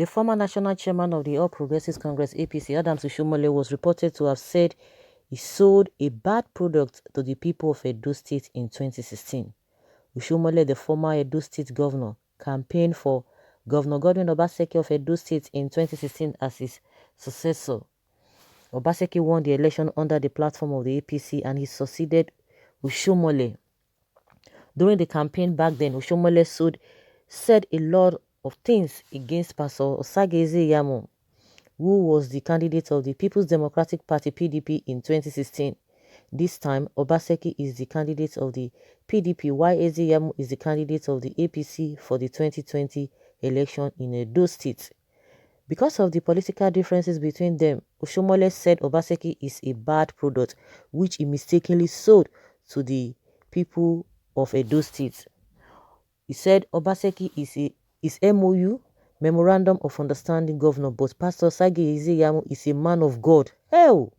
The former national chairman of the All Progressives Congress APC, Oshiomhole, was reported to have said he sold a bad product to the people of Edo State in 2016. Oshiomhole, the former Edo State governor, campaigned for Governor Godwin Obaseki of Edo State in 2016 as his successor. Obaseki won the election under the platform of the APC and he succeeded Oshiomhole. During the campaign back then, Oshiomhole said a lot of things against Pastor Osagie Ezeyamu, who was the candidate of the People's Democratic Party (PDP) in 2016. This time, Obaseki is the candidate of the PDP, while Ezeyamu is the candidate of the APC for the 2020 election in Edo State. Because of the political differences between them, Oshiomhole said Obaseki is a bad product, which he mistakenly sold to the people of Edo State. He said Obaseki is MOU, Memorandum of Understanding Governor, but Pastor Osagie Ezeyamu is a man of God. Hell!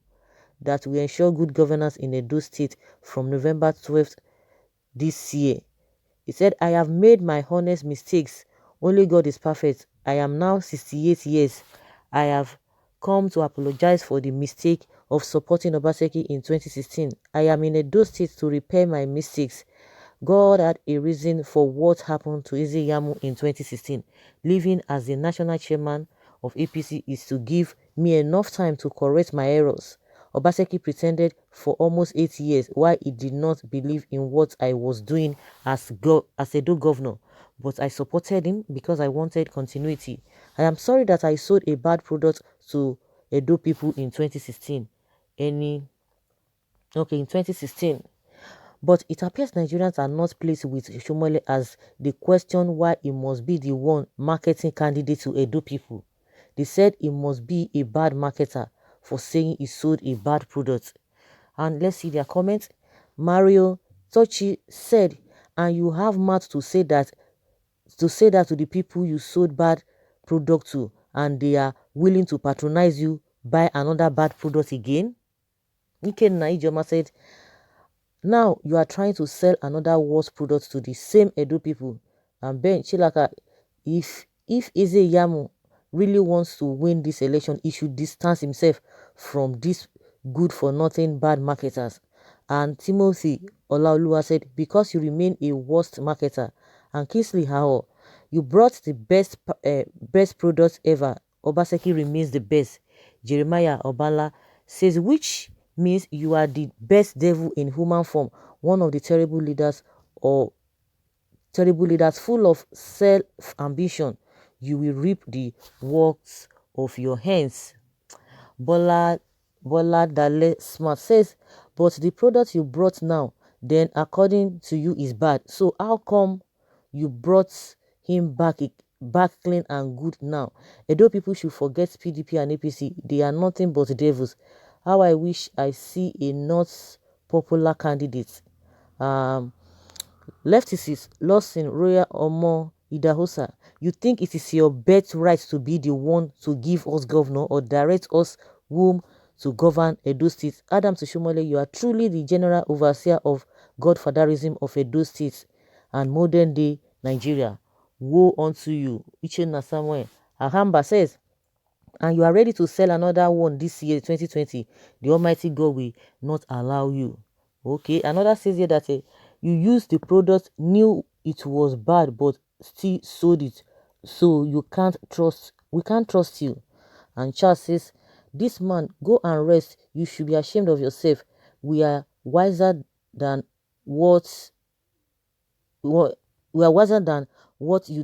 That will ensure good governance in Edo State from November 12th this year. He said, I have made my honest mistakes. Only God is perfect. I am now 68 years. I have come to apologize for the mistake of supporting Obaseki in 2016. I am in Edo State to repair my mistakes. God had a reason for what happened to Ezeyamu in 2016. Living as the national chairman of APC is to give me enough time to correct my errors. Obaseki pretended for almost 8 years why he did not believe in what I was doing as Edo governor, but I supported him because I wanted continuity. I am sorry that I sold a bad product to Edo people in 2016. In 2016. But it appears Nigerians are not pleased with Oshiomhole as they question why he must be the one marketing candidate to Edo people. They said he must be a bad marketer for saying he sold a bad product. And let's see their comments. Mario Tochi said, and you have mouth to say that to the people you sold bad product to, and they are willing to patronize you, buy another bad product again. Ike Naijoma said, now you are trying to sell another worse product to the same Edo people. And Ben Chilaka, if Ezeyamu really wants to win this election, he should distance himself from these good-for-nothing bad marketers. And Timothy Olaoluwa said, because you remain a worst marketer. And Kingsley Hao, you brought the best product ever. Obaseki remains the best. Jeremiah Obala says, which means you are the best devil in human form, one of the terrible leaders full of self-ambition. You will reap the works of your hands. Bola Dale Smart says, but the product you brought now, then according to you is bad. So how come you brought him back clean and good now? Edo people should forget PDP and APC. They are nothing but devils. How I wish I see a not popular candidate. Leftists lost in Royal Omo Idahosa. You think it is your birthright to be the one to give us governor or direct us whom to govern Edo State? Oshiomhole, you are truly the general overseer of godfatherism of Edo State and modern day Nigeria. Woe unto you. Uchenna Samuel Ahamba says, and you are ready to sell another one this year, 2020, the Almighty God will not allow you. Okay, another says here that you used the product, knew it was bad, but still sold it. So we can't trust you. And Charles says, this man, go and rest. You should be ashamed of yourself. We are wiser than what you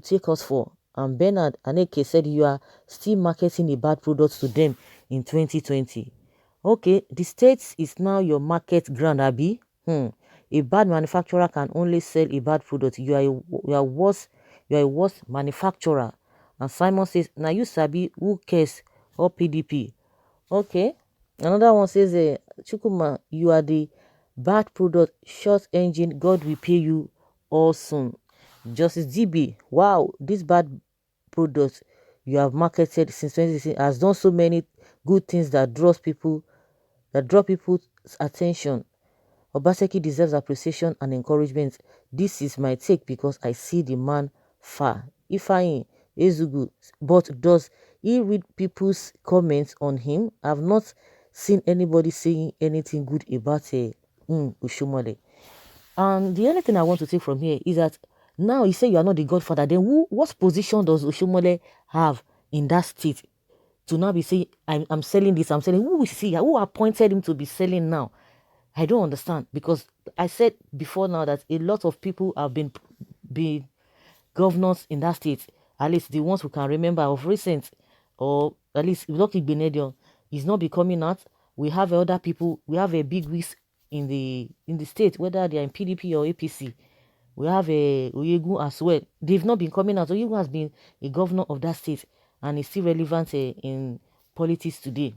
take us for. And Bernard Aneke said you are still marketing a bad product to them in 2020. Okay, the States is now your market ground, Abi. A bad manufacturer can only sell a bad product. You are a worse manufacturer. And Simon says, now you sabi, who cares? Or PDP. Okay. Another one says, Chukuma, you are the bad product, short engine. God will pay you all soon. Justice DB, wow, this bad product you have marketed since 2016 has done so many good things that draw people's attention. Obaseki deserves appreciation and encouragement. This is my take because I see the man far. Ifeanyi, Ezugu. But does he read people's comments on him? I've not seen anybody saying anything good about Oshiomhole. And the only thing I want to take from here is that now you say you are not the godfather, then what position does Oshiomhole have in that state to now be saying, I'm selling this, I'm selling? Who is he? Who appointed him to be selling now? I don't understand, because I said before now that a lot of people have been governors in that state, at least the ones who can remember of recent, or at least Lucky Benedion is not becoming out. We have other people, we have a big wigs in the state, whether they are in PDP or APC. We have a Oyegun as well. They've not been coming out. Oyegun has been a governor of that state and is still relevant in politics today.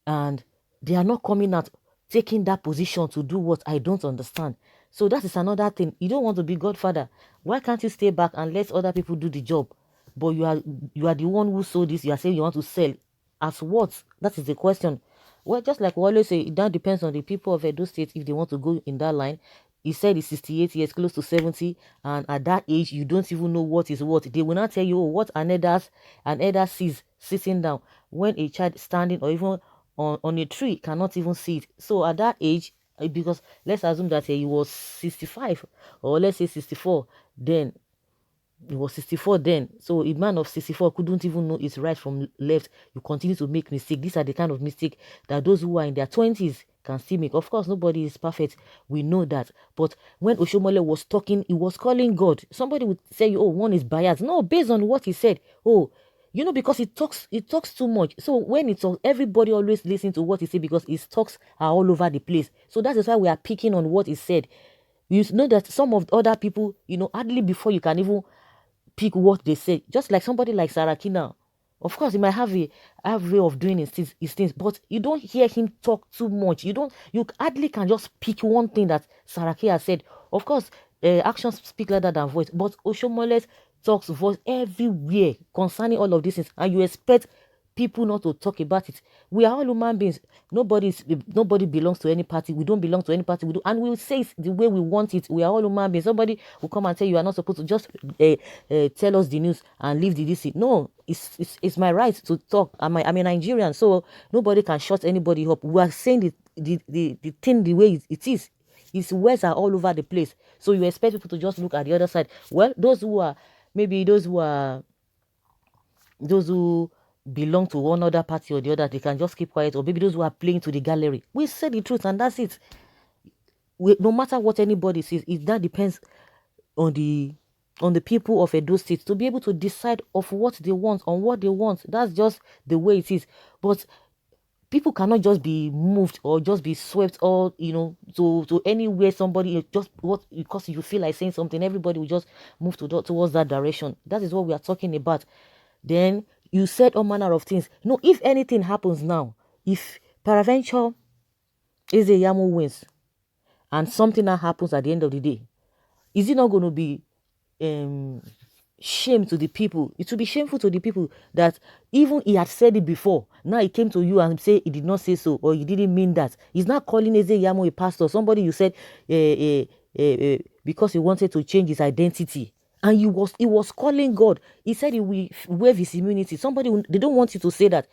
And they are not coming out taking that position to do what I don't understand. So that is another thing. You don't want to be godfather. Why can't you stay back and let other people do the job? But you are the one who sold this. You are saying you want to sell. As what? That is the question. Well, just like we always say, that depends on the people of Edo State if they want to go in that line. He said he's 68 years, close to 70, and at that age, you don't even know what is what. They will not tell you, oh, what an elder sees sitting down, when a child standing or even on a tree cannot even see it. So at that age, because let's assume that he was 65, or let's say 64, then he was 64 then. So a man of 64 couldn't even know his right from left. You continue to make mistakes. These are the kind of mistake that those who are in their 20s can still make. Of course, nobody is perfect. We know that. But when Oshiomhole was talking, he was calling God. Somebody would say, oh, one is biased. No, based on what he said. Oh, because he talks too much. So when he talks, everybody always listen to what he said, because his talks are all over the place. So that is why we are picking on what he said. You know that some of the other people, hardly before you can even pick what they say. Just like somebody like Saraki now. Of course, he might have a way of doing his things, but you don't hear him talk too much. You hardly can just pick one thing that Saraki has said. Of course, actions speak louder than voice, but Oshiomhole talks voice everywhere concerning all of these things, and you expect people not to talk about it. We are all human beings. Nobody belongs to any party. We don't belong to any party. We do, and we'll say it the way we want it. We are all human beings. Somebody will come and tell you are not supposed to just tell us the news and leave the DC. No, it's my right to talk. I'm a Nigerian, so nobody can shut anybody up. We are saying the thing the way it is. His words are all over the place. So you expect people to just look at the other side. Well, those who belong to one other party or the other, they can just keep quiet, or maybe those who are playing to the gallery. We say the truth, and that's it. No matter what anybody says, that depends on the people of Edo State to be able to decide of what they want, on what they want. That's just the way it is. But people cannot just be moved or just be swept all to anywhere. Somebody just because you feel like saying something, everybody will just move towards that direction. That is what we are talking about. Then you said all manner of things. If anything happens now, if peradventure Ezeyamu wins and something that happens at the end of the day, is it not going to be shame to the people? It will be shameful to the people that even he had said it before. Now he came to you and say he did not say so, or he didn't mean that. He's not calling Ezeyamu a pastor. Somebody you said because he wanted to change his identity. And he was calling God. He said he will waive his immunity. They don't want you to say that.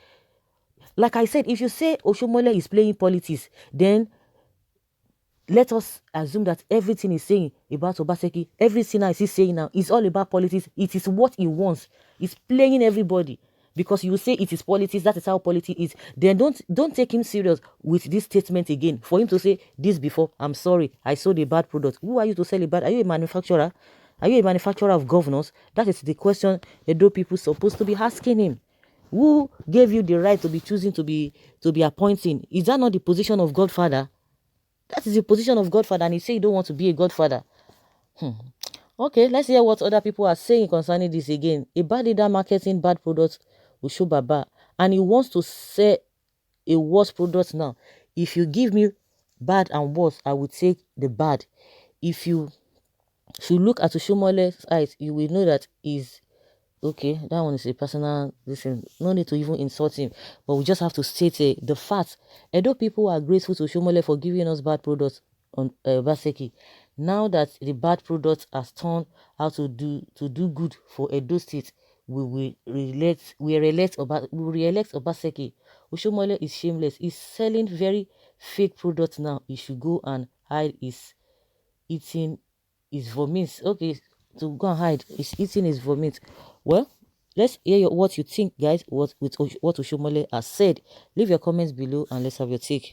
Like I said, if you say Oshiomhole is playing politics, then let us assume that everything he's saying about Obaseki, everything he's saying now is all about politics. It is what he wants. He's playing everybody. Because you say it is politics, that is how politics is. Then don't take him serious with this statement again. For him to say this before, I'm sorry, I sold a bad product. Who are you to sell a bad? Are you a manufacturer? Are you a manufacturer of governors? That is the question Edo people supposed to be asking him. Who gave you the right to be choosing to be appointing? Is that not the position of godfather? That is the position of godfather, and he say you don't want to be a godfather. Okay, let's hear what other people are saying concerning this again. A bad leader marketing bad products will show Baba, and he wants to sell a worse product now. If you give me bad and worse, I will take the bad. If you should look at Oshiomole's eyes, you will know that he's okay. That one is a personal listen. No need to even insult him, but we just have to state the fact. Edo people are grateful to Oshiomhole for giving us bad products on Baseki. Now that the bad products has turned out to do good for Edo State, we will re-elect Obaseki. Oshiomhole is shameless. He's selling very fake products now. He should go and hide his eating his vomit. Okay, to go and hide. He's eating his vomit. Well, let's hear what you think, guys, what Oshiomhole has said. Leave your comments below and let's have your take.